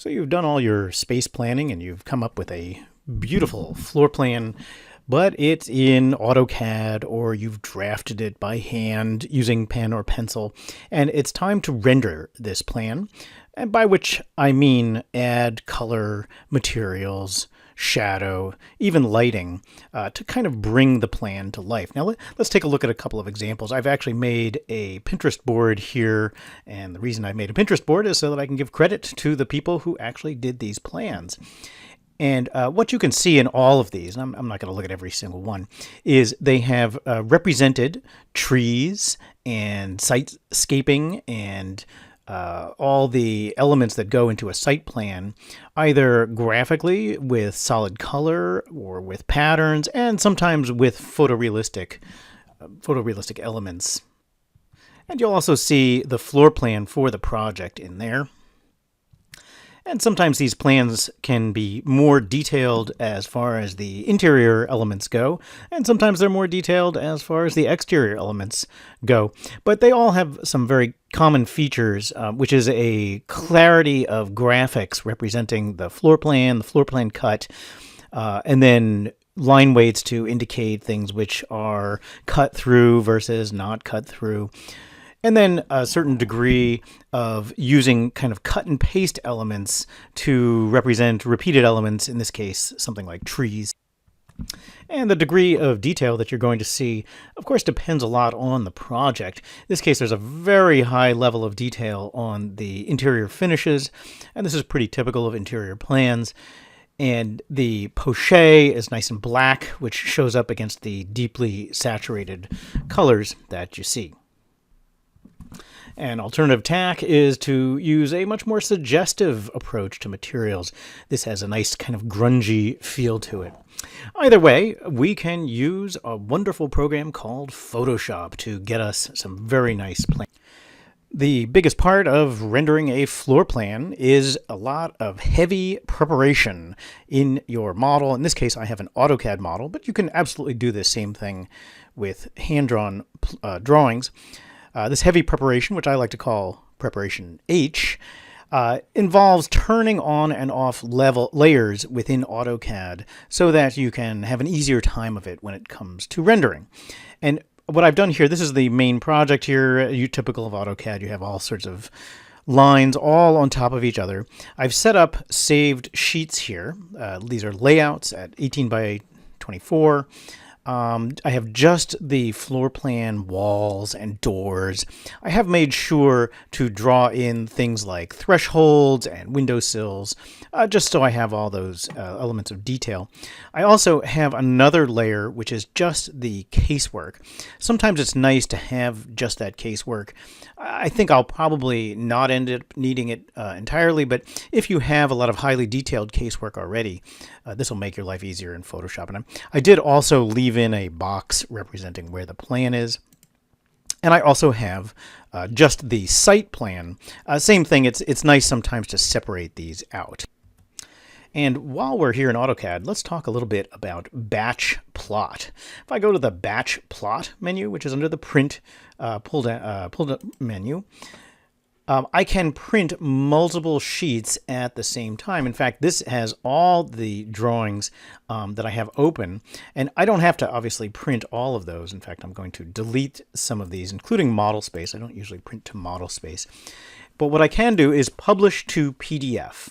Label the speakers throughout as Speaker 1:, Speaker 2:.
Speaker 1: So you've done all your space planning and you've come up with a beautiful floor plan, but it's in AutoCAD or you've drafted it by hand using pen or pencil, and it's time to render this plan, and by which I mean add color, materials, shadow, even lighting, to kind of bring the plan to life. Now let's take a look at a couple of examples. I've actually made a Pinterest board here, and the reason I made a Pinterest board is so that I can give credit to the people who actually did these plans. And what you can see in all of these, and I'm not going to look at every single one, is they have represented trees and sitescaping and all the elements that go into a site plan, either graphically with solid color or with patterns, and sometimes with photorealistic elements. And you'll also see the floor plan for the project in there. And sometimes these plans can be more detailed as far as the interior elements go, and sometimes they're more detailed as far as the exterior elements go. But they all have some very common features, which is a clarity of graphics representing the floor plan cut, and then line weights to indicate things which are cut through versus not cut through. And then a certain degree of using kind of cut and paste elements to represent repeated elements, in this case, something like trees. And the degree of detail that you're going to see, of course, depends a lot on the project. In this case, there's a very high level of detail on the interior finishes, and this is pretty typical of interior plans. And the poche is nice and black, which shows up against the deeply saturated colors that you see. An alternative tack is to use a much more suggestive approach to materials. This has a nice kind of grungy feel to it. Either way, we can use a wonderful program called Photoshop to get us some very nice plans. The biggest part of rendering a floor plan is a lot of heavy preparation in your model. In this case, I have an AutoCAD model, but you can absolutely do the same thing with hand-drawn drawings. This heavy preparation, which I like to call Preparation H, involves turning on and off layers within AutoCAD so that you can have an easier time of it when it comes to rendering. And what I've done here, this is the main project here. You typical of AutoCAD, you have all sorts of lines all on top of each other. I've set up saved sheets here. These are layouts at 18 by 24. I have just the floor plan walls and doors. I have made sure to draw in things like thresholds and windowsills, just so I have all those elements of detail. I also have another layer, which is just the casework. Sometimes it's nice to have just that casework. I think I'll probably not end up needing it entirely, but if you have a lot of highly detailed casework already, this will make your life easier in Photoshop. And I did also leave in a box representing where the plan is. And I also have just the site plan. Same thing, it's nice sometimes to separate these out. And while we're here in AutoCAD, let's talk a little bit about batch plot. If I go to the batch plot menu, which is under the print pull-down menu, I can print multiple sheets at the same time. In fact, this has all the drawings that I have open, and I don't have to obviously print all of those. In fact, I'm going to delete some of these, including model space. I don't usually print to model space. But what I can do is publish to PDF.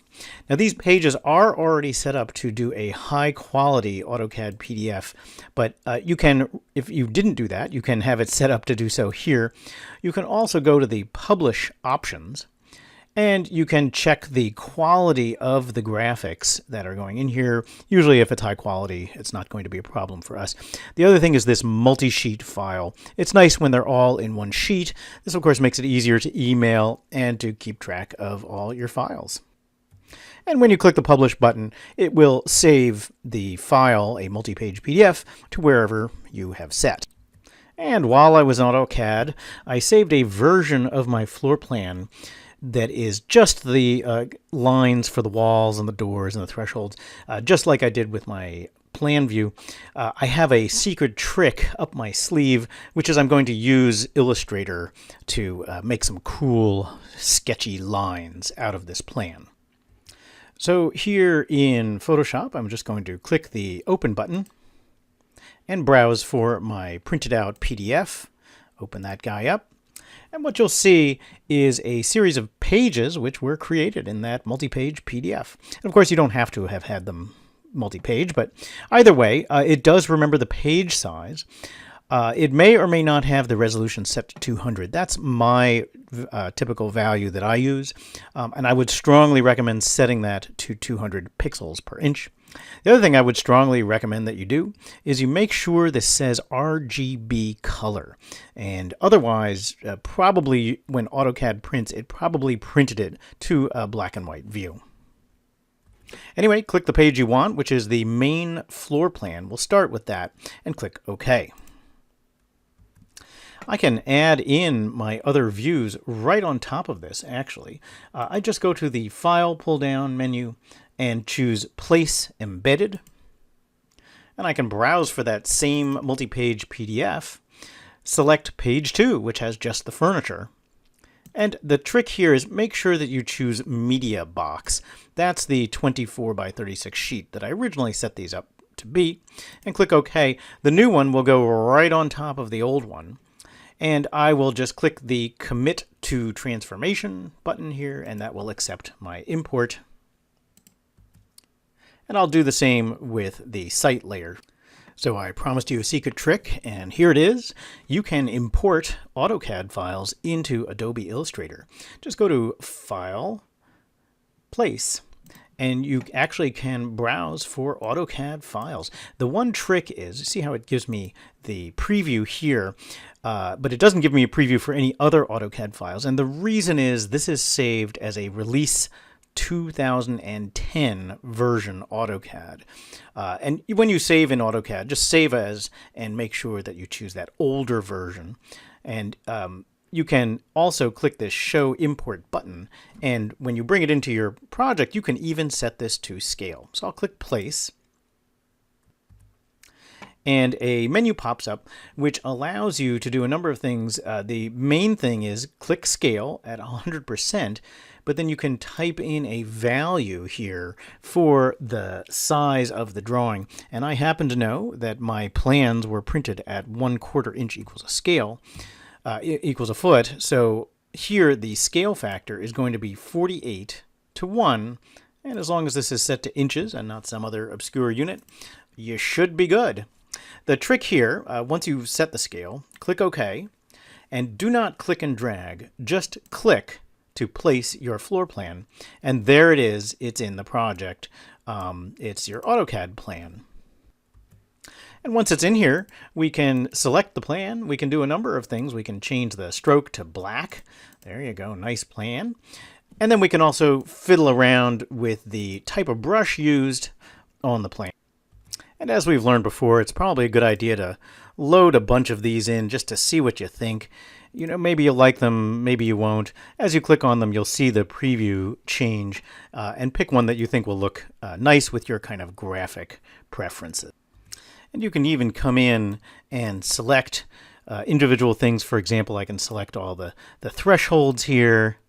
Speaker 1: Now these pages are already set up to do a high quality AutoCAD PDF, but you can, if you didn't do that, you can have it set up to do so here. You can also go to the publish options, and you can check the quality of the graphics that are going in here. Usually if it's high quality, it's not going to be a problem for us. The other thing is this multi-sheet file. It's nice when they're all in one sheet. This, of course, makes it easier to email and to keep track of all your files. And when you click the Publish button, it will save the file, a multi-page PDF, to wherever you have set. And while I was on AutoCAD, I saved a version of my floor plan that is just the lines for the walls and the doors and the thresholds, just like I did with my plan view. I have a secret trick up my sleeve, which is I'm going to use Illustrator to make some cool, sketchy lines out of this plan. So here in Photoshop, I'm just going to click the Open button and browse for my printed out PDF. Open that guy up. And what you'll see is a series of pages which were created in that multi-page PDF. And of course, you don't have to have had them multi-page, but either way, it does remember the page size. It may or may not have the resolution set to 200. That's my typical value that I use, and I would strongly recommend setting that to 200 pixels per inch. The other thing I would strongly recommend that you do is you make sure this says RGB color, and otherwise, probably when AutoCAD prints, it probably printed it to a black and white view. Anyway, click the page you want, which is the main floor plan. We'll start with that and click OK. I can add in my other views right on top of this, actually. I just go to the File pull-down menu and choose Place Embedded. And I can browse for that same multi-page PDF. Select Page 2, which has just the furniture. And the trick here is make sure that you choose Media Box. That's the 24 by 36 sheet that I originally set these up to be. And click OK. The new one will go right on top of the old one. And I will just click the Commit to Transformation button here, and that will accept my import. And I'll do the same with the site layer. So I promised you a secret trick, and here it is. You can import AutoCAD files into Adobe Illustrator. Just go to File, Place, and you actually can browse for AutoCAD files. The one trick is, see how it gives me the preview here, but it doesn't give me a preview for any other AutoCAD files. And the reason is this is saved as a release 2010 version AutoCAD. And when you save in AutoCAD, just save as and make sure that you choose that older version. And you can also click this Show Import button. And when you bring it into your project, you can even set this to scale. So I'll click Place. And a menu pops up which allows you to do a number of things. The main thing is click Scale at 100%, but then you can type in a value here for the size of the drawing. And I happen to know that my plans were printed at 1/4 inch equals a scale, equals a foot. So here the scale factor is going to be 48:1. And as long as this is set to inches and not some other obscure unit, you should be good. The trick here, once you've set the scale, click OK, and do not click and drag. Just click to place your floor plan, and there it is. It's in the project. It's your AutoCAD plan. And once it's in here, we can select the plan. We can do a number of things. We can change the stroke to black. There you go, nice plan. And then we can also fiddle around with the type of brush used on the plan. And as we've learned before, it's probably a good idea to load a bunch of these in just to see what you think. You know, maybe you'll like them, maybe you won't. As you click on them, you'll see the preview change, and pick one that you think will look nice with your kind of graphic preferences. And you can even come in and select individual things. For example, I can select all the thresholds here,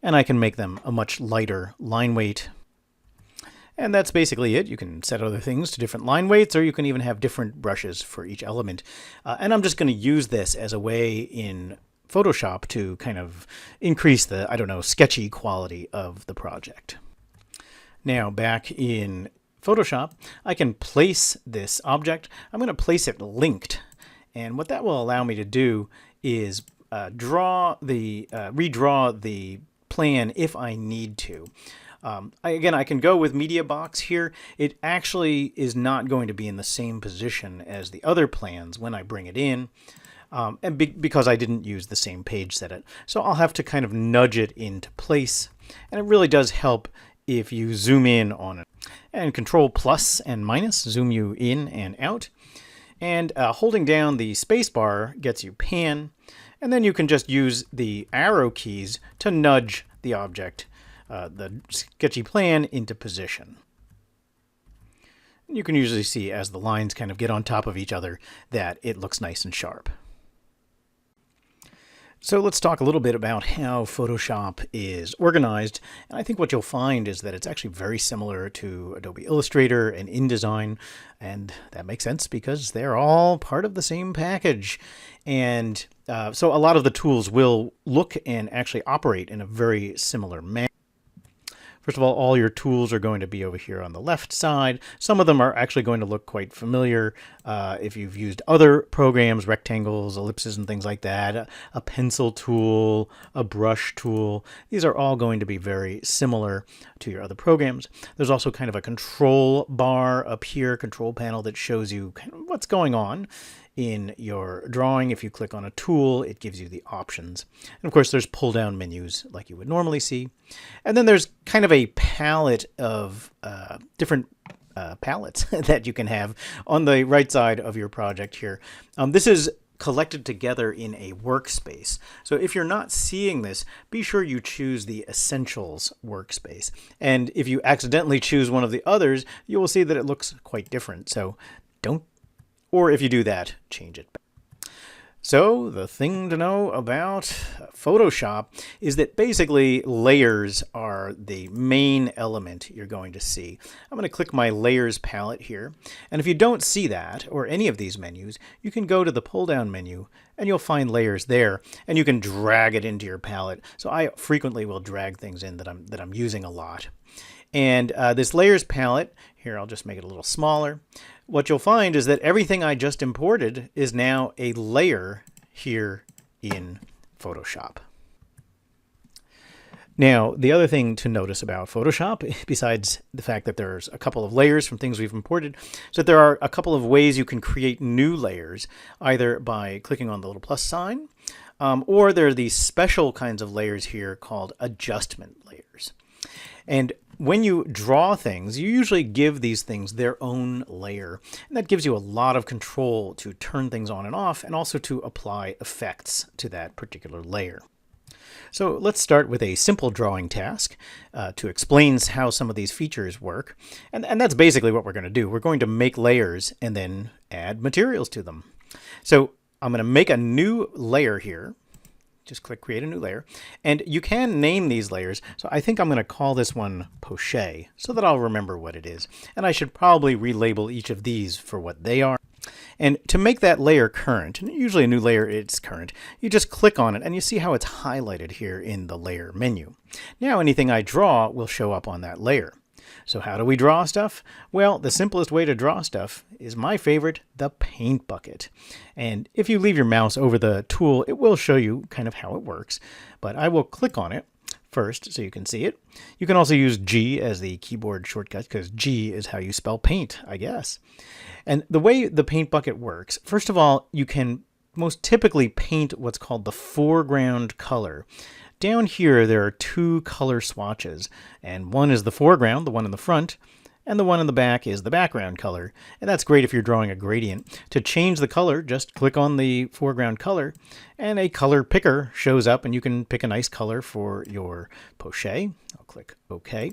Speaker 1: and I can make them a much lighter line weight. And that's basically it. You can set other things to different line weights, or you can even have different brushes for each element. And I'm just going to use this as a way in Photoshop to kind of increase the, I don't know, sketchy quality of the project. Now back in Photoshop, I can place this object. I'm going to place it linked. And what that will allow me to do is redraw the plan if I need to. Again, I can go with Media Box here. It actually is not going to be in the same position as the other plans when I bring it in, and because I didn't use the same page set. So I'll have to kind of nudge it into place, and it really does help if you zoom in on it. And Control plus and minus zoom you in and out. And holding down the space bar gets you pan, and then you can just use the arrow keys to nudge the object, the sketchy plan, into position. You can usually see as the lines kind of get on top of each other that it looks nice and sharp. So let's talk a little bit about how Photoshop is organized. And I think what you'll find is that it's actually very similar to Adobe Illustrator and InDesign. And that makes sense because they're all part of the same package. And so a lot of the tools will look and actually operate in a very similar manner. First of all your tools are going to be over here on the left side. Some of them are actually going to look quite familiar if you've used other programs, rectangles, ellipses, and things like that. A pencil tool, a brush tool. These are all going to be very similar to your other programs. There's also kind of a control bar up here, control panel that shows you kind of what's going on in your drawing. If you click on a tool, it gives you the options. And of course, there's pull down menus like you would normally see. And then there's kind of a palette of different palettes that you can have on the right side of your project here. This is collected together in a workspace. So if you're not seeing this, be sure you choose the Essentials workspace. And if you accidentally choose one of the others, you will see that it looks quite different. So don't, or if you do that, change it back. So the thing to know about Photoshop is that basically layers are the main element you're going to see. I'm going to click my layers palette here. And if you don't see that or any of these menus, you can go to the pull down menu and you'll find layers there and you can drag it into your palette. So I frequently will drag things in that I'm using a lot. And this layers palette, here I'll just make it a little smaller. What you'll find is that everything I just imported is now a layer here in Photoshop. Now, the other thing to notice about Photoshop, besides the fact that there's a couple of layers from things we've imported, is that there are a couple of ways you can create new layers, either by clicking on the little plus sign, or there are these special kinds of layers here called adjustment layers. And when you draw things, you usually give these things their own layer. And that gives you a lot of control to turn things on and off, and also to apply effects to that particular layer. So let's start with a simple drawing task to explain how some of these features work. And that's basically what we're going to do. We're going to make layers and then add materials to them. So I'm going to make a new layer here. Just click create a new layer, and you can name these layers. So I think I'm going to call this one Poche so that I'll remember what it is. And I should probably relabel each of these for what they are. And to make that layer current, and usually a new layer is current, you just click on it and you see how it's highlighted here in the layer menu. Now anything I draw will show up on that layer. So how do we draw stuff? Well, the simplest way to draw stuff is my favorite, the paint bucket. And if you leave your mouse over the tool, it will show you kind of how it works. But I will click on it first so you can see it. You can also use G as the keyboard shortcut because G is how you spell paint, I guess. And the way the paint bucket works, first of all, you can most typically paint what's called the foreground color. Down here, there are two color swatches, and one is the foreground, the one in the front, and the one in the back is the background color. And that's great if you're drawing a gradient. To change the color, just click on the foreground color, and a color picker shows up, and you can pick a nice color for your Poche. I'll click OK.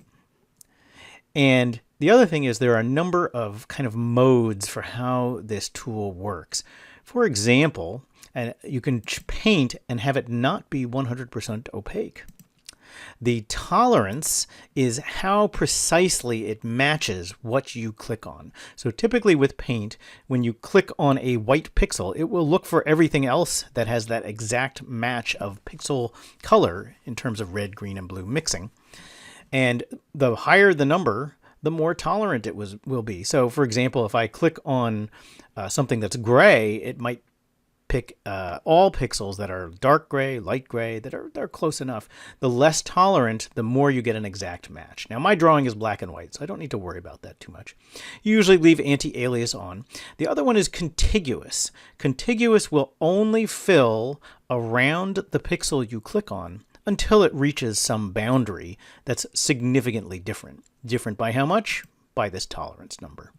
Speaker 1: And the other thing is there are a number of kind of modes for how this tool works. For example, and you can paint and have it not be 100% opaque. The tolerance is how precisely it matches what you click on. So typically with paint, when you click on a white pixel, it will look for everything else that has that exact match of pixel color in terms of red, green, and blue mixing. And the higher the number, the more tolerant it will be. So for example, if I click on something that's gray, it might pick all pixels that are dark gray, light gray, that are close enough. The less tolerant, the more you get an exact match. Now my drawing is black and white, so I don't need to worry about that too much. You usually leave anti-alias on. The other one is contiguous. Contiguous will only fill around the pixel you click on until it reaches some boundary that's significantly different. Different by how much? By this tolerance number.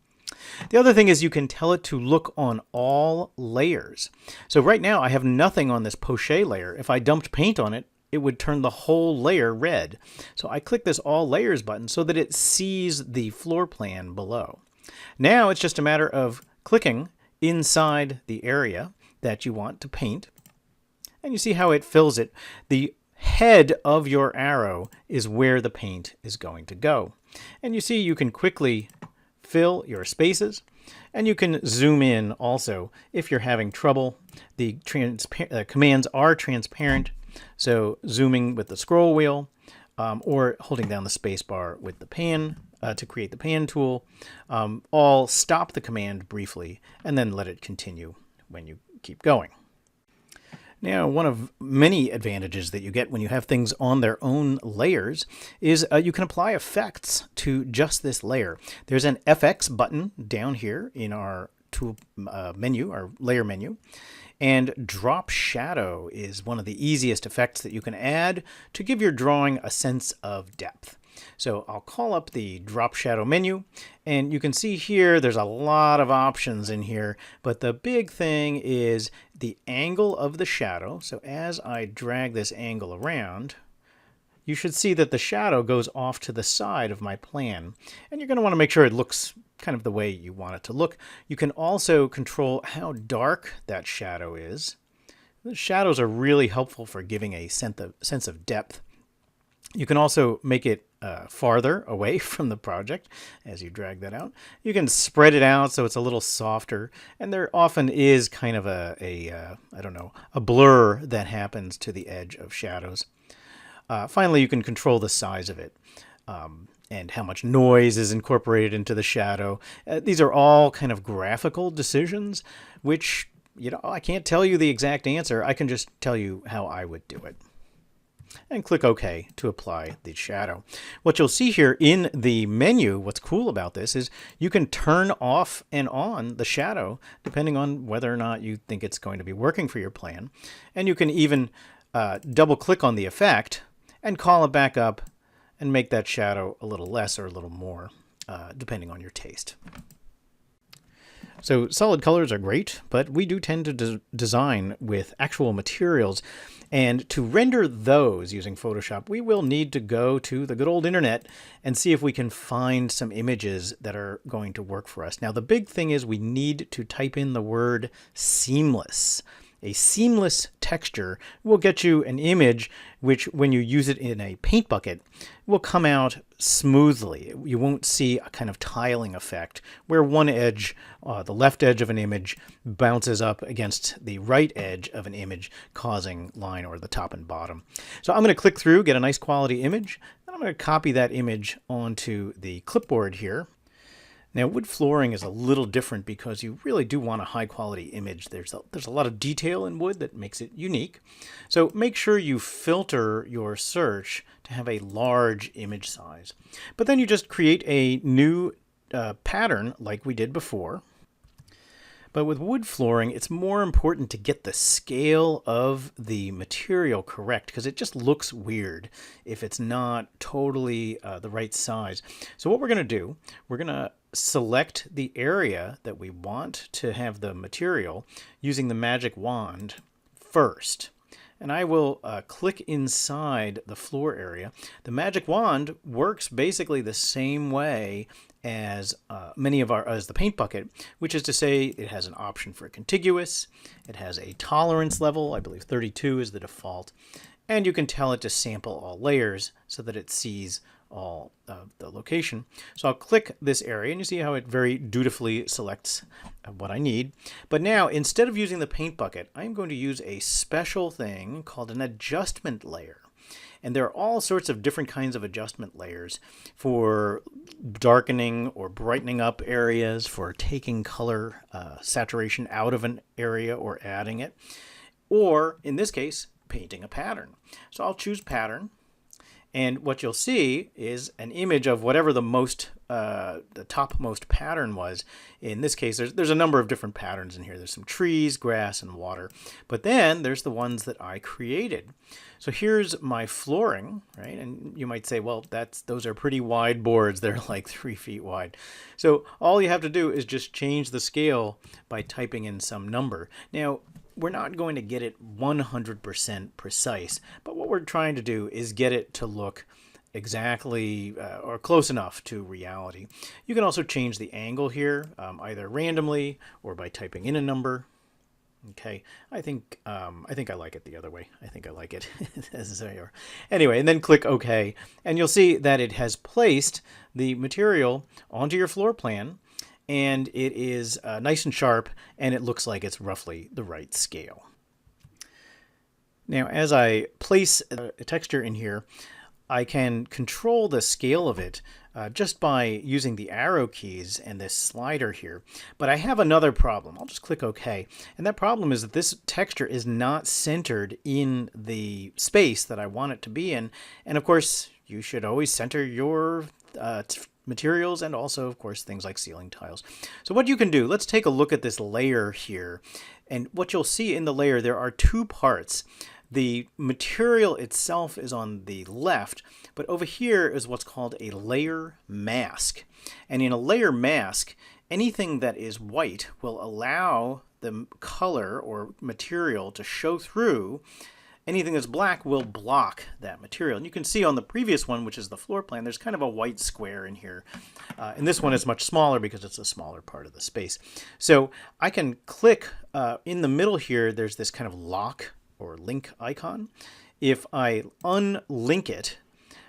Speaker 1: The other thing is you can tell it to look on all layers. So right now I have nothing on this Poche layer. If I dumped paint on it, it would turn the whole layer red. So I click this all layers button so that it sees the floor plan below. Now it's just a matter of clicking inside the area that you want to paint. And you see how it fills it. The head of your arrow is where the paint is going to go. And you see you can quickly fill your spaces, and you can zoom in also if you're having trouble. The commands are transparent, so zooming with the scroll wheel or holding down the space bar with the pan to create the pan tool, all stop the command briefly and then let it continue when you keep going. Now, one of many advantages that you get when you have things on their own layers is you can apply effects to just this layer. There's an FX button down here in our tool menu, our layer menu, and drop shadow is one of the easiest effects that you can add to give your drawing a sense of depth. So I'll call up the drop shadow menu, and you can see here there's a lot of options in here, but the big thing is the angle of the shadow. So as I drag this angle around, you should see that the shadow goes off to the side of my plan, and you're going to want to make sure it looks kind of the way you want it to look. You can also control how dark that shadow is. The shadows are really helpful for giving a sense of depth. You can also make it farther away from the project as you drag that out. You can spread it out so it's a little softer, and there often is kind of a blur that happens to the edge of shadows. Finally, you can control the size of it and how much noise is incorporated into the shadow. These are all kind of graphical decisions, which, I can't tell you the exact answer. I can just tell you how I would do it. And click OK to apply the shadow. What you'll see here in the menu, what's cool about this is you can turn off and on the shadow depending on whether or not you think it's going to be working for your plan. And you can even double click on the effect and call it back up and make that shadow a little less or a little more, depending on your taste. So solid colors are great, but we do tend to design with actual materials. And to render those using Photoshop, we will need to go to the good old internet and see if we can find some images that are going to work for us. Now, the big thing is we need to type in the word seamless. A seamless texture will get you an image which, when you use it in a paint bucket, will come out smoothly. You won't see a kind of tiling effect where one edge, the left edge of an image, bounces up against the right edge of an image, causing line or the top and bottom. So I'm going to click through, get a nice quality image, and I'm going to copy that image onto the clipboard here. Now, wood flooring is a little different because you really do want a high quality image. There's a lot of detail in wood that makes it unique. So make sure you filter your search to have a large image size. But then you just create a new pattern like we did before. But with wood flooring, it's more important to get the scale of the material correct because it just looks weird if it's not totally the right size. So what we're going to do, we're going to select the area that we want to have the material using the magic wand first. And I will click inside the floor area. The magic wand works basically the same way as as the paint bucket, which is to say it has an option for contiguous, it has a tolerance level, I believe 32 is the default, and you can tell it to sample all layers so that it sees all of the location. So I'll click this area and you see how it very dutifully selects what I need. But now, instead of using the paint bucket, I'm going to use a special thing called an adjustment layer. And there are all sorts of different kinds of adjustment layers for darkening or brightening up areas, for taking color saturation out of an area or adding it, or in this case, painting a pattern. So I'll choose pattern. And what you'll see is an image of whatever the topmost pattern was. In this case, there's a number of different patterns in here. There's some trees, grass, and water. But then there's the ones that I created. So here's my flooring, right? And you might say, well, those are pretty wide boards. They're like 3 feet wide. So all you have to do is just change the scale by typing in some number. Now, we're not going to get it 100% precise, but what we're trying to do is get it to look exactly or close enough to reality. You can also change the angle here, either randomly or by typing in a number. Okay, I think I like it the other way. I think I like it as they are. Anyway, and then click OK, and you'll see that it has placed the material onto your floor plan, and it is nice and sharp, and it looks like it's roughly the right scale. Now, as I place a texture in here, I can control the scale of it just by using the arrow keys and this slider here. But I have another problem. I'll just click OK. And that problem is that this texture is not centered in the space that I want it to be in. And of course, you should always center your materials and also, of course, things like ceiling tiles. So what you can do, let's take a look at this layer here. And what you'll see in the layer, there are two parts. The material itself is on the left, but over here is what's called a layer mask. And in a layer mask, anything that is white will allow the color or material to show through. Anything that's black will block that material. And you can see on the previous one, which is the floor plan, there's kind of a white square in here. And this one is much smaller because it's a smaller part of the space. So I can click in the middle here, there's this kind of lock or link icon. If I unlink it,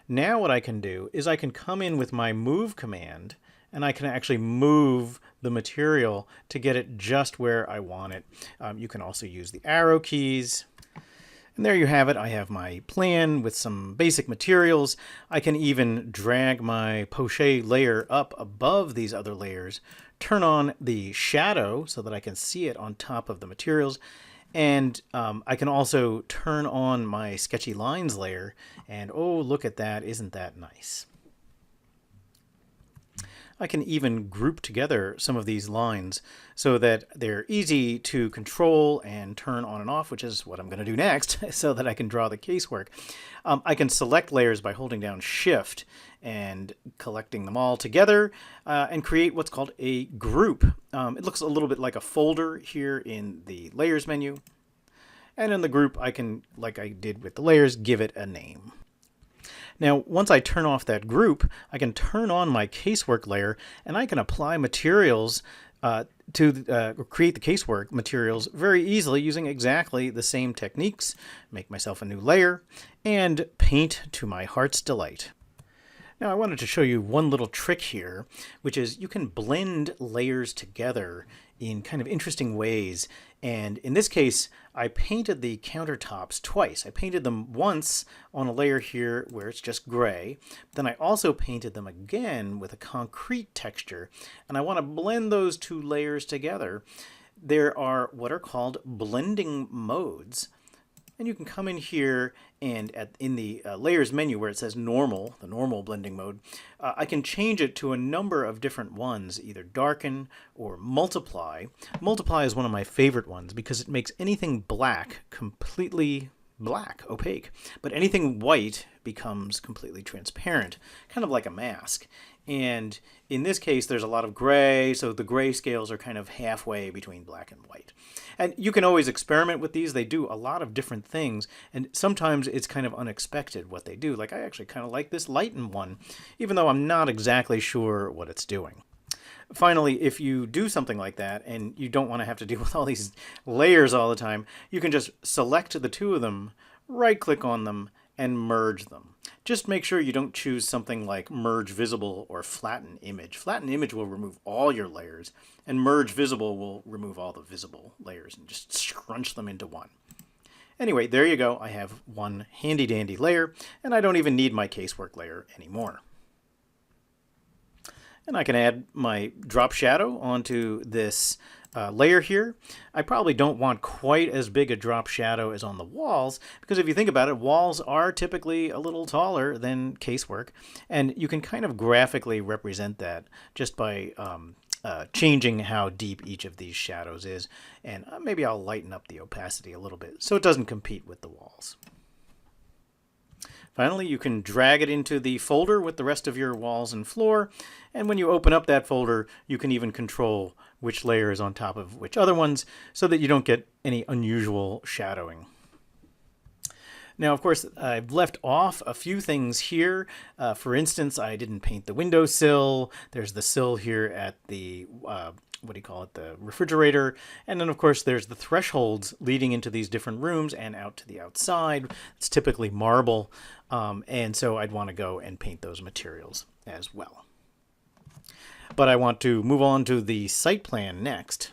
Speaker 1: now what I can do is I can come in with my move command and I can actually move the material to get it just where I want it. You can also use the arrow keys. And there you have it. I have my plan with some basic materials. I can even drag my poche layer up above these other layers, turn on the shadow so that I can see it on top of the materials. And I can also turn on my sketchy lines layer, and oh, look at that. Isn't that nice? I can even group together some of these lines so that they're easy to control and turn on and off, which is what I'm going to do next, so that I can draw the casework. I can select layers by holding down Shift and collecting them all together and create what's called a group. It looks a little bit like a folder here in the Layers menu. And in the group, I can, like I did with the layers, give it a name. Now, once I turn off that group, I can turn on my casework layer, and I can apply materials to create the casework materials very easily using exactly the same techniques, make myself a new layer, and paint to my heart's delight. Now, I wanted to show you one little trick here, which is you can blend layers together in kind of interesting ways. And in this case, I painted the countertops twice. I painted them once on a layer here where it's just gray. Then I also painted them again with a concrete texture. And I want to blend those two layers together. There are what are called blending modes. And you can come in here and in the layers menu where it says normal, the normal blending mode, I can change it to a number of different ones, either darken or multiply. Multiply is one of my favorite ones because it makes anything black completely black, opaque, but anything white becomes completely transparent, kind of like a mask. And in this case, there's a lot of gray, so the gray scales are kind of halfway between black and white. And you can always experiment with these. They do a lot of different things, and sometimes it's kind of unexpected what they do. Like I actually kind of like this lighten one, even though I'm not exactly sure what it's doing. Finally, if you do something like that and you don't want to have to deal with all these layers all the time, you can just select the two of them, right-click on them, and merge them. Just make sure you don't choose something like merge visible or flatten image. Flatten image will remove all your layers, and merge visible will remove all the visible layers and just scrunch them into one. Anyway, there you go. I have one handy dandy layer, and I don't even need my casework layer anymore. And I can add my drop shadow onto this layer here. I probably don't want quite as big a drop shadow as on the walls, because if you think about it, walls are typically a little taller than casework, and you can kind of graphically represent that just by changing how deep each of these shadows is. And maybe I'll lighten up the opacity a little bit so it doesn't compete with the walls. Finally, you can drag it into the folder with the rest of your walls and floor, and when you open up that folder, you can even control which layer is on top of which other ones so that you don't get any unusual shadowing. Now, of course, I've left off a few things here. For instance, I didn't paint the windowsill. There's the sill here at the what do you call it, the refrigerator. And then of course there's the thresholds leading into these different rooms and out to the outside. It's typically marble. And so I'd want to go and paint those materials as well. But I want to move on to the site plan next.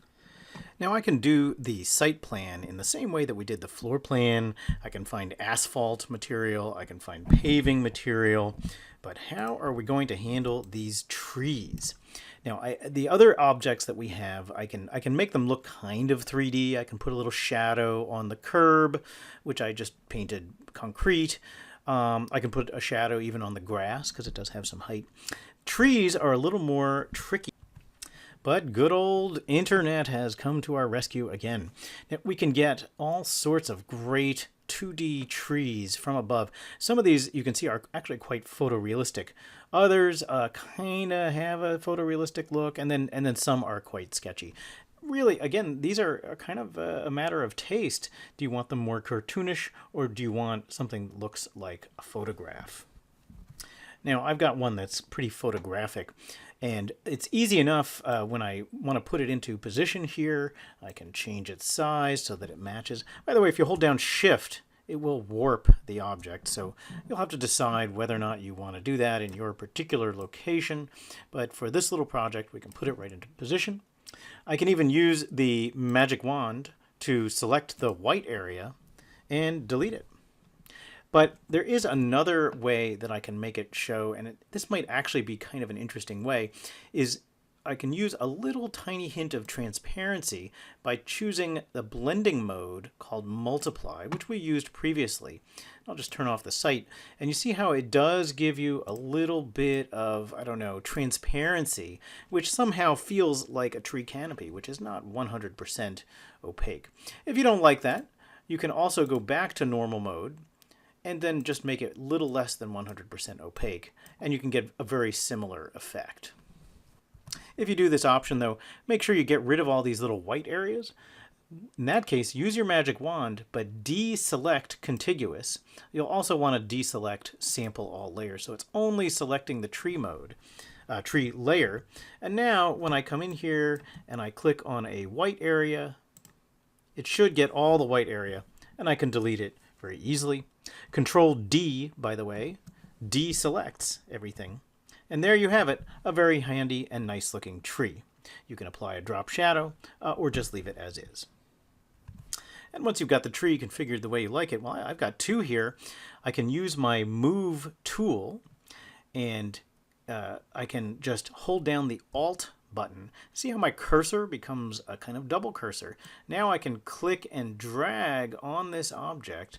Speaker 1: Now I can do the site plan in the same way that we did the floor plan. I can find asphalt material, I can find paving material, but how are we going to handle these trees? Now the other objects that we have, I can make them look kind of 3D. I can put a little shadow on the curb, which I just painted concrete. I can put a shadow even on the grass because it does have some height. Trees are a little more tricky. But good old internet has come to our rescue again. Now, we can get all sorts of great 2D trees from above. Some of these you can see are actually quite photorealistic. Others kind of have a photorealistic look, and then some are quite sketchy. Really, again, these are kind of a matter of taste. Do you want them more cartoonish, or do you want something that looks like a photograph? Now, I've got one that's pretty photographic, and it's easy enough when I want to put it into position here. I can change its size so that it matches. By the way, if you hold down Shift, it will warp the object, so you'll have to decide whether or not you want to do that in your particular location. But for this little project, we can put it right into position. I can even use the magic wand to select the white area and delete it. But there is another way that I can make it show, and this might actually be kind of an interesting way, is I can use a little tiny hint of transparency by choosing the blending mode called multiply, which we used previously. I'll just turn off the sight, and you see how it does give you a little bit of, I don't know, transparency, which somehow feels like a tree canopy, which is not 100% opaque. If you don't like that, you can also go back to normal mode, and then just make it a little less than 100% opaque, and you can get a very similar effect. If you do this option, though, make sure you get rid of all these little white areas. In that case, use your magic wand, but deselect contiguous. You'll also want to deselect sample all layers, so it's only selecting the tree mode, tree layer. And now, when I come in here and I click on a white area, it should get all the white area, and I can delete it very easily. Control D, by the way, deselects everything. And there you have it, a very handy and nice looking tree. You can apply a drop shadow or just leave it as is. And once you've got the tree configured the way you like it, well, I've got two here. I can use my Move tool, and I can just hold down the Alt button. See how my cursor becomes a kind of double cursor? Now I can click and drag on this object,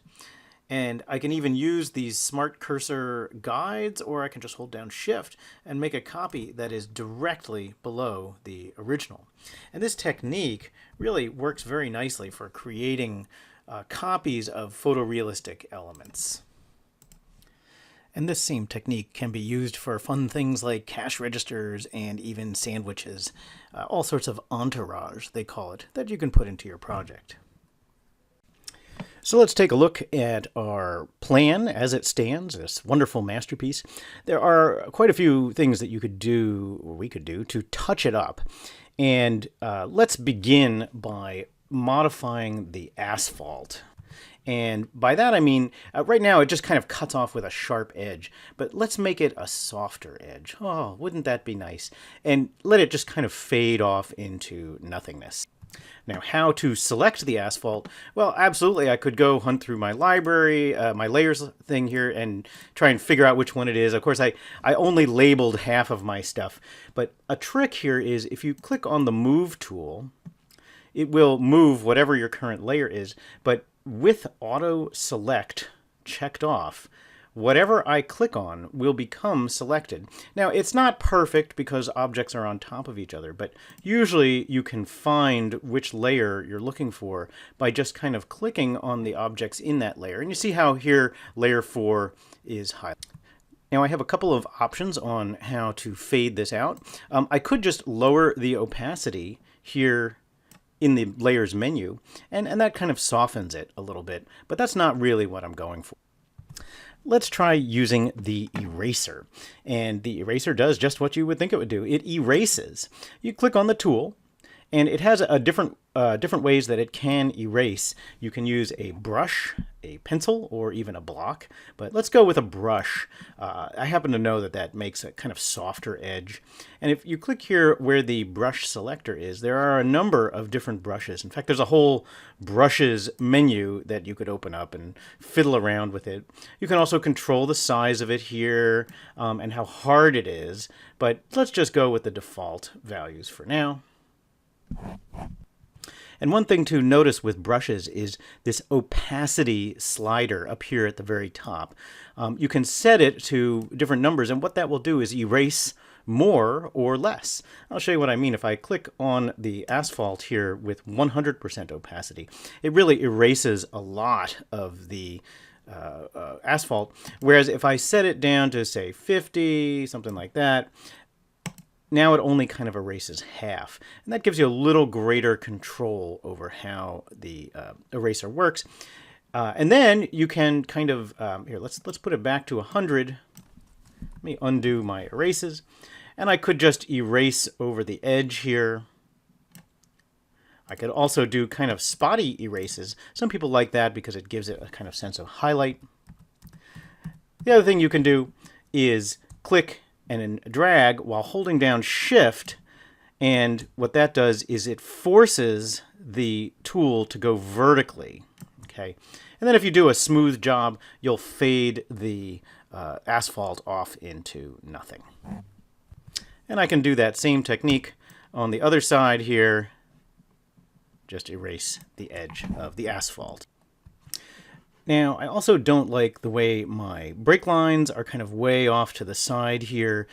Speaker 1: and I can even use these smart cursor guides, or I can just hold down Shift and make a copy that is directly below the original. And this technique really works very nicely for creating copies of photorealistic elements. And this same technique can be used for fun things like cash registers and even sandwiches, all sorts of entourage, they call it, that you can put into your project. So let's take a look at our plan as it stands, this wonderful masterpiece. There are quite a few things that you could do, or we could do, to touch it up. And let's begin by modifying the asphalt. And by that I mean, right now it just kind of cuts off with a sharp edge, but let's make it a softer edge. Oh, wouldn't that be nice? And let it just kind of fade off into nothingness. Now, how to select the asphalt? Well, absolutely, I could go hunt through my library, my layers thing here, and try and figure out which one it is. Of course, I only labeled half of my stuff, but a trick here is if you click on the Move tool, it will move whatever your current layer is, but with Auto Select checked off, whatever I click on will become selected. Now, it's not perfect because objects are on top of each other, but usually you can find which layer you're looking for by just kind of clicking on the objects in that layer. And you see how here layer 4 is highlighted. Now, I have a couple of options on how to fade this out. I could just lower the opacity here in the layers menu, and that kind of softens it a little bit, but that's not really what I'm going for. Let's try using the eraser. And the eraser does just what you would think it would do. It erases. You click on the tool, And it has a different ways that it can erase. You can use a brush, a pencil, or even a block. But let's go with a brush. I happen to know that that makes a kind of softer edge. And if you click here where the brush selector is, there are a number of different brushes. In fact, there's a whole brushes menu that you could open up and fiddle around with it. You can also control the size of it here and how hard it is. But let's just go with the default values for now. And one thing to notice with brushes is this opacity slider up here at the very top. You can set it to different numbers, and what that will do is erase more or less. I'll show you what I mean. If I click on the asphalt here with 100% opacity, it really erases a lot of the asphalt, whereas if I set it down to, say, 50, something like that, now it only kind of erases half. And that gives you a little greater control over how the eraser works. And then you can kind of, here, let's put it back to 100. Let me undo my erases. And I could just erase over the edge here. I could also do kind of spotty erases. Some people like that because it gives it a kind of sense of highlight. The other thing you can do is click and then drag while holding down Shift, and what that does is it forces the tool to go vertically. Okay, and then if you do a smooth job, you'll fade the asphalt off into nothing. And I can do that same technique on the other side here. Just erase the edge of the asphalt. Now, I also don't like the way my break lines are kind of way off to the side here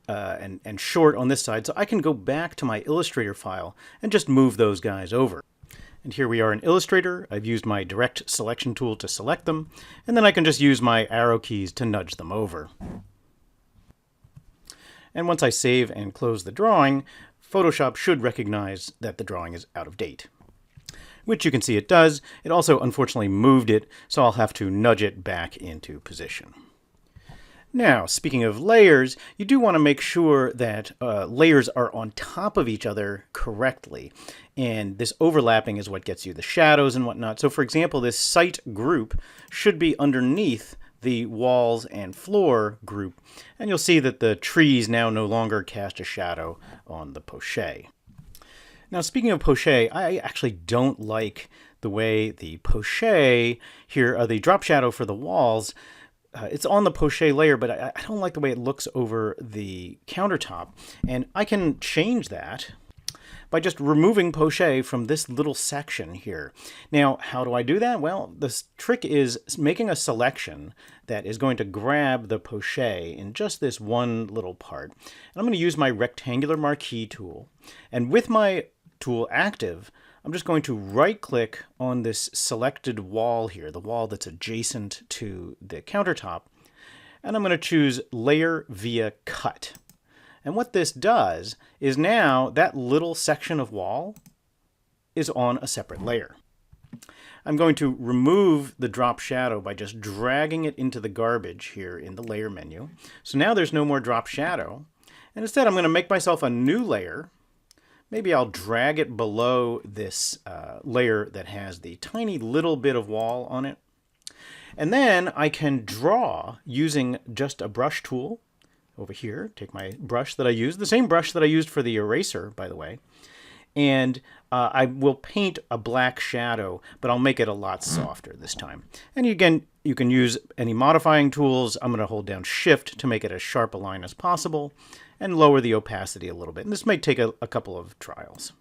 Speaker 1: and short on this side. So I can go back to my Illustrator file and just move those guys over. And here we are in Illustrator. I've used my direct selection tool to select them. And then I can just use my arrow keys to nudge them over. And once I save and close the drawing, Photoshop should recognize that the drawing is out of date, which you can see it does. It also unfortunately moved it, so I'll have to nudge it back into position. Now, speaking of layers, you do want to make sure that layers are on top of each other correctly. And this overlapping is what gets you the shadows and whatnot. So for example, this site group should be underneath the walls and floor group. And you'll see that the trees now no longer cast a shadow on the poche. Now, speaking of poche, I actually don't like the way the poche here, the drop shadow for the walls, it's on the poche layer, but I don't like the way it looks over the countertop. And I can change that by just removing poche from this little section here. Now, how do I do that? Well, the trick is making a selection that is going to grab the poche in just this one little part. And I'm going to use my rectangular marquee tool. And with my tool active, I'm just going to right-click on this selected wall here, the wall that's adjacent to the countertop, and I'm going to choose Layer via Cut. And what this does is now that little section of wall is on a separate layer. I'm going to remove the drop shadow by just dragging it into the garbage here in the layer menu. So now there's no more drop shadow, and instead I'm going to make myself a new layer. Maybe I'll drag it below this layer that has the tiny little bit of wall on it. And then I can draw using just a brush tool over here. Take my brush that I used, the same brush that I used for the eraser, by the way. And I will paint a black shadow, but I'll make it a lot softer this time. And again, you can use any modifying tools. I'm going to hold down Shift to make it as sharp a line as possible and lower the opacity a little bit. And this may take a couple of trials.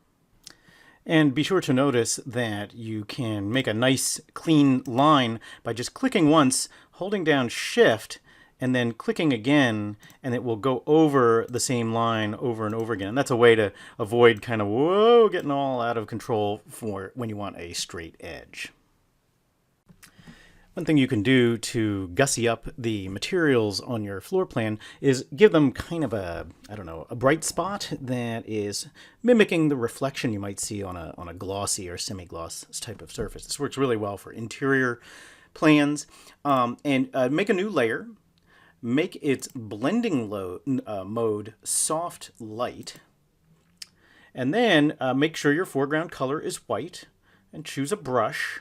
Speaker 1: And be sure to notice that you can make a nice clean line by just clicking once, holding down Shift, and then clicking again, and it will go over the same line over and over again. And that's a way to avoid kind of, whoa, getting all out of control for when you want a straight edge. One thing you can do to gussy up the materials on your floor plan is give them kind of a, I don't know, a bright spot that is mimicking the reflection you might see on a glossy or semi-gloss type of surface. This works really well for interior plans. And make a new layer. Make its blending mode soft light. And then make sure your foreground color is white and choose a brush.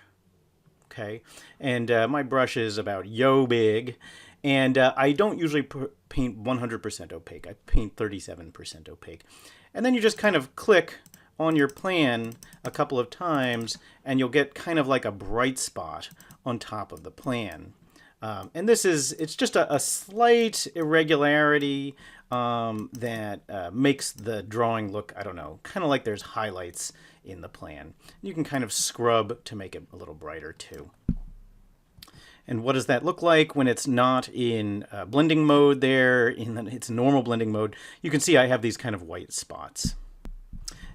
Speaker 1: Okay, and my brush is about yo big, and I don't usually paint 100% opaque. I paint 37% opaque. And then you just kind of click on your plan a couple of times, and you'll get kind of like a bright spot on top of the plan. And it's just a slight irregularity that makes the drawing look, I don't know, kind of like there's highlights in the plan. You can kind of scrub to make it a little brighter too. And what does that look like when it's not in blending mode there, in its normal blending mode? You can see I have these kind of white spots.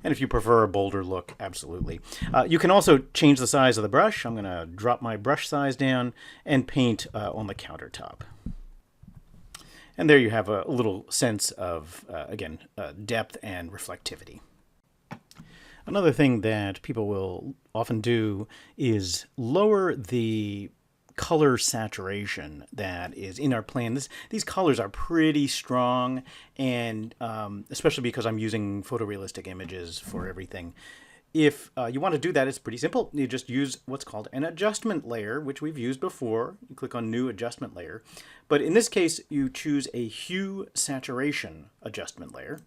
Speaker 1: And if you prefer a bolder look, absolutely. You can also change the size of the brush. I'm going to drop my brush size down and paint on the countertop. And there you have a little sense of, again, depth and reflectivity. Another thing that people will often do is lower the color saturation that is in our plan. These colors are pretty strong, and especially because I'm using photorealistic images for everything. If you want to do that, it's pretty simple. You just use what's called an adjustment layer, which we've used before. You click on New Adjustment Layer. But in this case, you choose a Hue Saturation Adjustment Layer.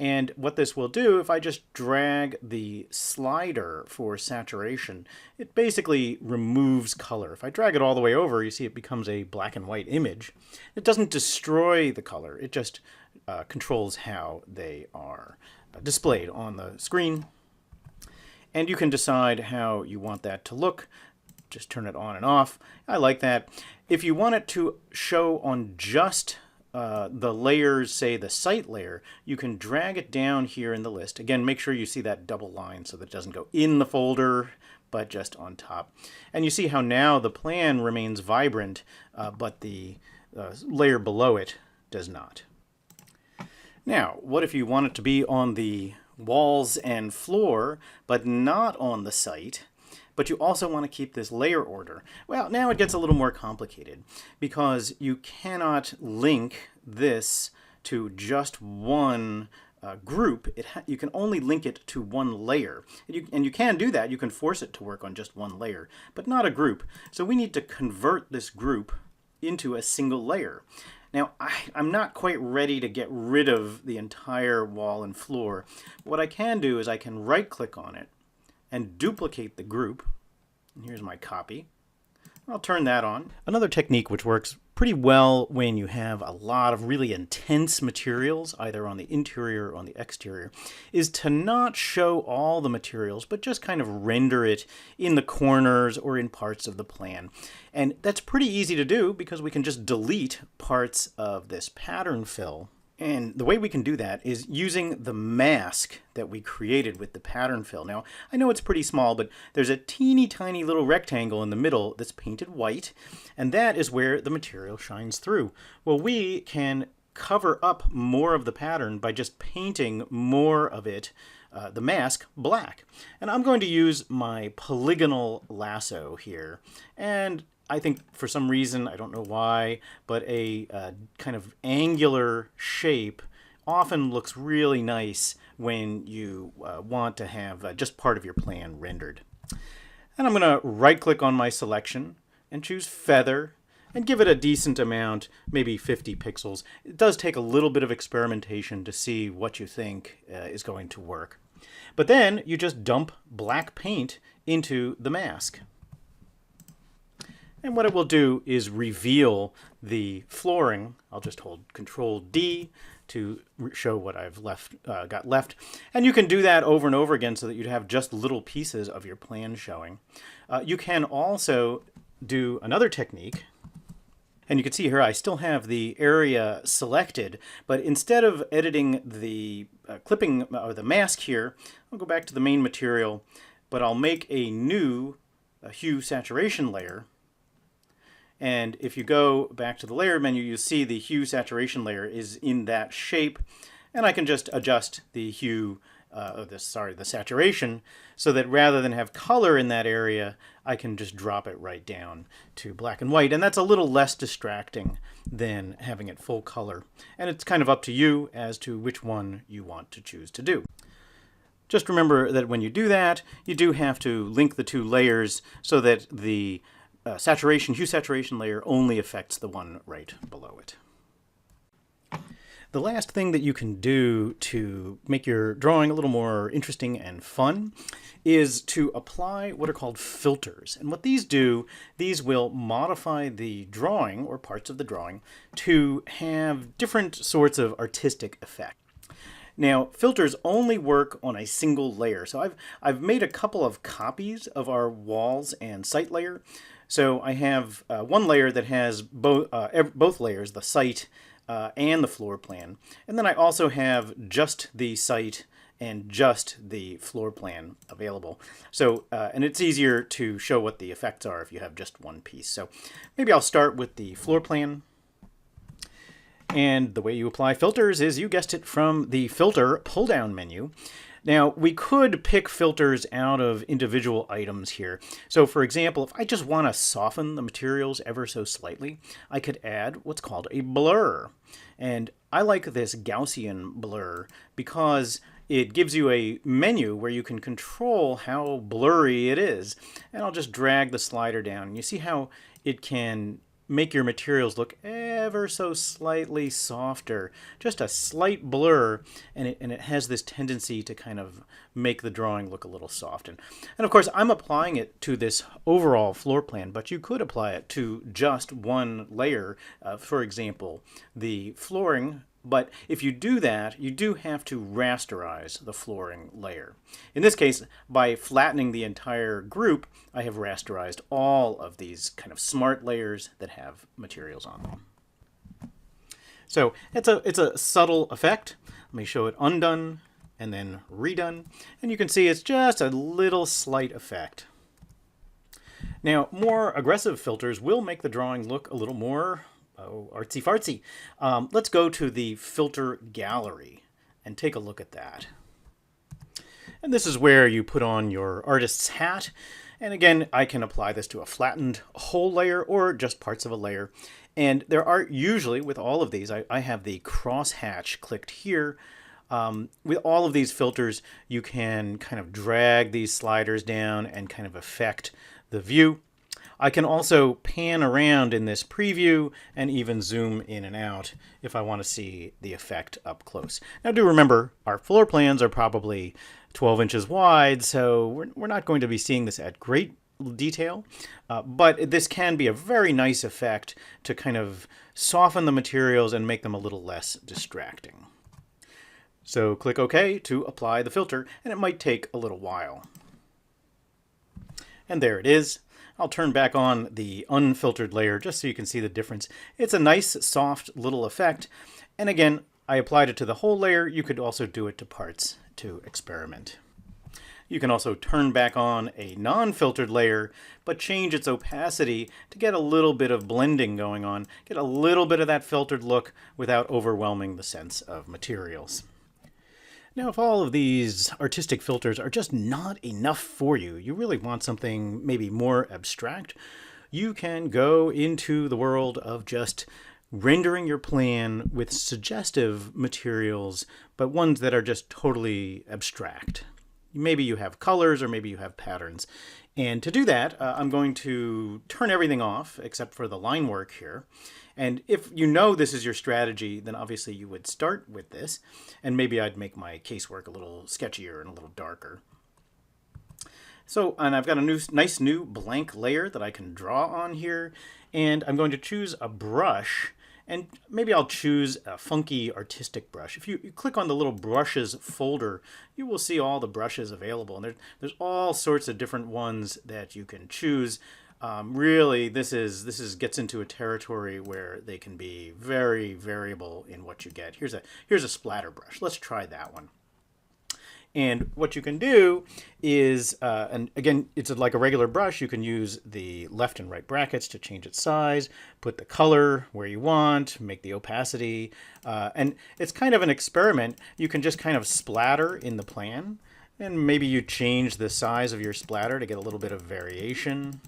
Speaker 1: And what this will do, if I just drag the slider for saturation, it basically removes color. If I drag it all the way over, you see it becomes a black and white image. It doesn't destroy the color. It just controls how they are displayed on the screen. And you can decide how you want that to look. Just turn it on and off. I like that. If you want it to show on just the layers, say the site layer, you can drag it down here in the list. Again, make sure you see that double line so that it doesn't go in the folder, but just on top. And you see how now the plan remains vibrant, but the layer below it does not. Now, what if you want it to be on the walls and floor, but not on the site? But you also want to keep this layer order. Well, now it gets a little more complicated because you cannot link this to just one group. You can only link it to one layer. And you can do that. You can force it to work on just one layer, but not a group. So we need to convert this group into a single layer. Now, I'm not quite ready to get rid of the entire wall and floor. What I can do is I can right-click on it and duplicate the group. And here's my copy. I'll turn that on. Another technique which works pretty well when you have a lot of really intense materials, either on the interior or on the exterior, is to not show all the materials, but just kind of render it in the corners or in parts of the plan. And that's pretty easy to do because we can just delete parts of this pattern fill. And the way we can do that is using the mask that we created with the pattern fill. Now, I know it's pretty small, but there's a teeny tiny little rectangle in the middle that's painted white, and that is where the material shines through. Well, we can cover up more of the pattern by just painting more of it, the mask, black. And I'm going to use my polygonal lasso here, and I think for some reason, I don't know why, but a kind of angular shape often looks really nice when you want to have just part of your plan rendered. And I'm going to right-click on my selection and choose Feather and give it a decent amount, maybe 50 pixels. It does take a little bit of experimentation to see what you think is going to work. But then you just dump black paint into the mask. And what it will do is reveal the flooring. I'll just hold Control D to show what I've got left. And you can do that over and over again so that you'd have just little pieces of your plan showing. You can also do another technique. And you can see here I still have the area selected, but instead of editing the clipping or the mask here, I'll go back to the main material, but I'll make a new hue saturation layer. And if you go back to the layer menu, you see the hue saturation layer is in that shape. And I can just adjust the hue, the saturation, so that rather than have color in that area, I can just drop it right down to black and white. And that's a little less distracting than having it full color. And it's kind of up to you as to which one you want to choose to do. Just remember that when you do that, you do have to link the two layers so that the hue saturation layer only affects the one right below it. The last thing that you can do to make your drawing a little more interesting and fun is to apply what are called filters. And what these do, these will modify the drawing or parts of the drawing to have different sorts of artistic effects. Now, filters only work on a single layer. So I've made a couple of copies of our walls and site layer. So I have one layer that has both layers, the site and the floor plan. And then I also have just the site and just the floor plan available. So, and it's easier to show what the effects are if you have just one piece. So maybe I'll start with the floor plan. And the way you apply filters is, you guessed it, from the filter pull-down menu. Now, we could pick filters out of individual items here. So for example, if I just want to soften the materials ever so slightly, I could add what's called a blur. And I like this Gaussian blur because it gives you a menu where you can control how blurry it is. And I'll just drag the slider down. And you see how it can make your materials look ever so slightly softer. Just a slight blur, and it has this tendency to kind of make the drawing look a little soft. And of course, I'm applying it to this overall floor plan, but you could apply it to just one layer, for example, the flooring. But if you do that, you do have to rasterize the flooring layer. In this case, by flattening the entire group, I have rasterized all of these kind of smart layers that have materials on them. So it's a subtle effect. Let me show it undone and then redone. And you can see it's just a little slight effect. Now, more aggressive filters will make the drawing look a little more artsy-fartsy. Let's go to the filter gallery and take a look at that. And this is where you put on your artist's hat. And again, I can apply this to a flattened whole layer or just parts of a layer. And there are usually, with all of these, I have the crosshatch clicked here. With all of these filters, you can kind of drag these sliders down and kind of affect the view. I can also pan around in this preview and even zoom in and out if I want to see the effect up close. Now do remember, our floor plans are probably 12 inches wide, so we're not going to be seeing this at great detail, but this can be a very nice effect to kind of soften the materials and make them a little less distracting. So click OK to apply the filter, and it might take a little while. And there it is. I'll turn back on the unfiltered layer just so you can see the difference. It's a nice, soft little effect. And again, I applied it to the whole layer. You could also do it to parts to experiment. You can also turn back on a non-filtered layer, but change its opacity to get a little bit of blending going on, get a little bit of that filtered look without overwhelming the sense of materials. Now, if all of these artistic filters are just not enough for you, you really want something maybe more abstract, you can go into the world of just rendering your plan with suggestive materials, but ones that are just totally abstract. Maybe you have colors or maybe you have patterns. And to do that, I'm going to turn everything off except for the line work here. And if you know this is your strategy, then obviously you would start with this. And maybe I'd make my casework a little sketchier and a little darker. So, and I've got a nice new blank layer that I can draw on here. And I'm going to choose a brush. And maybe I'll choose a funky artistic brush. If you click on the little brushes folder, you will see all the brushes available. And there's all sorts of different ones that you can choose. Really, this gets into a territory where they can be very variable in what you get. Here's a splatter brush. Let's try that one. And what you can do is, and again, it's like a regular brush. You can use the left and right brackets to change its size, put the color where you want, make the opacity. And it's kind of an experiment. You can just kind of splatter in the plan. And maybe you change the size of your splatter to get a little bit of variation.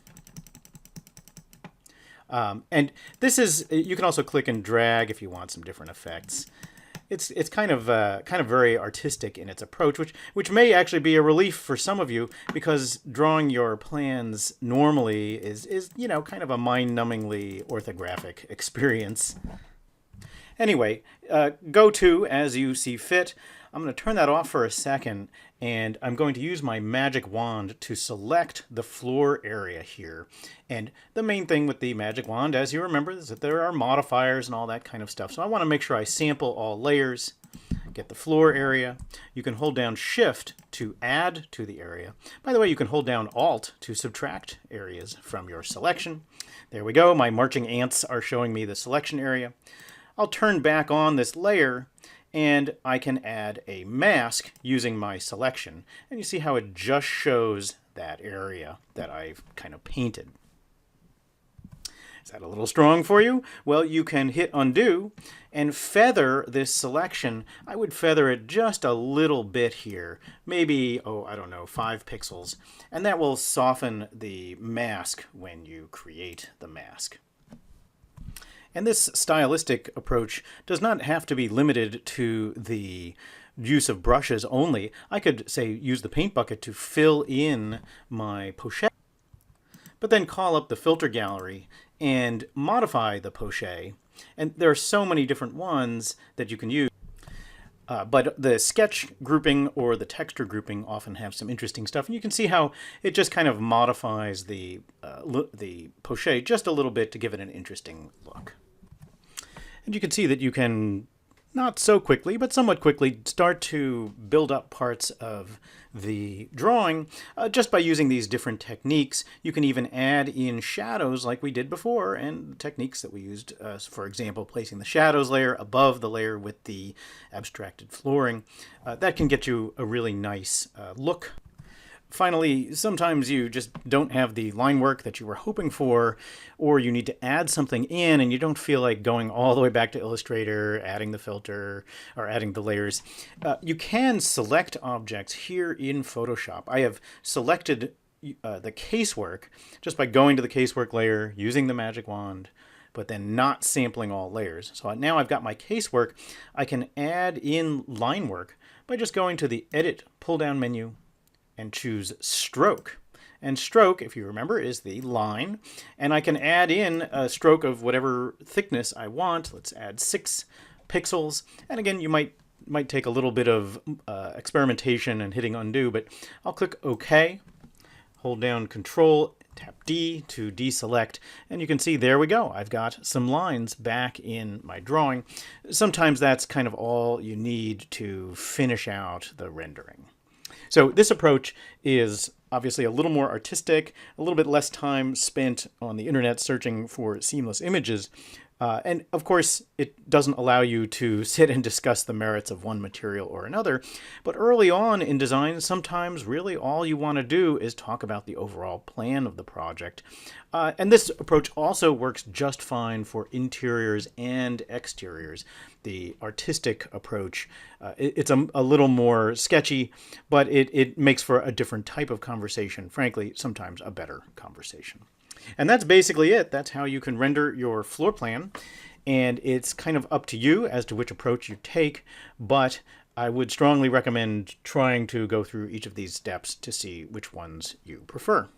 Speaker 1: And this is, you can also click and drag if you want some different effects. It's kind of very artistic in its approach, which may actually be a relief for some of you, because drawing your plans normally is kind of a mind-numbingly orthographic experience. Anyway, go to as you see fit. I'm going to turn that off for a second, and I'm going to use my magic wand to select the floor area here. And the main thing with the magic wand, as you remember, is that there are modifiers and all that kind of stuff. So I want to make sure I sample all layers, get the floor area. You can hold down Shift to add to the area. By the way, you can hold down Alt to subtract areas from your selection. There we go. My marching ants are showing me the selection area. I'll turn back on this layer, and I can add a mask using my selection. And you see how it just shows that area that I've kind of painted. Is that a little strong for you? Well, you can hit undo and feather this selection. I would feather it just a little bit here, maybe, I don't know, 5 pixels. And that will soften the mask when you create the mask. And this stylistic approach does not have to be limited to the use of brushes only. I could, say, use the paint bucket to fill in my pochette, but then call up the filter gallery and modify the pochette. And there are so many different ones that you can use. But the sketch grouping or the texture grouping often have some interesting stuff. And you can see how it just kind of modifies the pochette just a little bit to give it an interesting look. And you can see that you can, not so quickly, but somewhat quickly, start to build up parts of the drawing just by using these different techniques. You can even add in shadows like we did before, and techniques that we used, for example, placing the shadows layer above the layer with the abstracted flooring. That can get you a really nice look. Finally, sometimes you just don't have the line work that you were hoping for, or you need to add something in and you don't feel like going all the way back to Illustrator, adding the filter, or adding the layers. You can select objects here in Photoshop. I have selected the casework just by going to the casework layer, using the magic wand, but then not sampling all layers. So now I've got my casework. I can add in line work by just going to the Edit pull-down menu and choose Stroke. And stroke, if you remember, is the line. And I can add in a stroke of whatever thickness I want. Let's add 6 pixels. And again, you might take a little bit of experimentation and hitting undo, but I'll click OK. Hold down Control, tap D to deselect, and you can see there we go. I've got some lines back in my drawing. Sometimes that's kind of all you need to finish out the rendering. So this approach is obviously a little more artistic, a little bit less time spent on the internet searching for seamless images. And of course, it doesn't allow you to sit and discuss the merits of one material or another. But early on in design, sometimes really all you want to do is talk about the overall plan of the project. And this approach also works just fine for interiors and exteriors. The artistic approach, it's a little more sketchy, but it makes for a different type of conversation. Frankly, sometimes a better conversation. And that's basically it. That's how you can render your floor plan. And it's kind of up to you as to which approach you take, but I would strongly recommend trying to go through each of these steps to see which ones you prefer.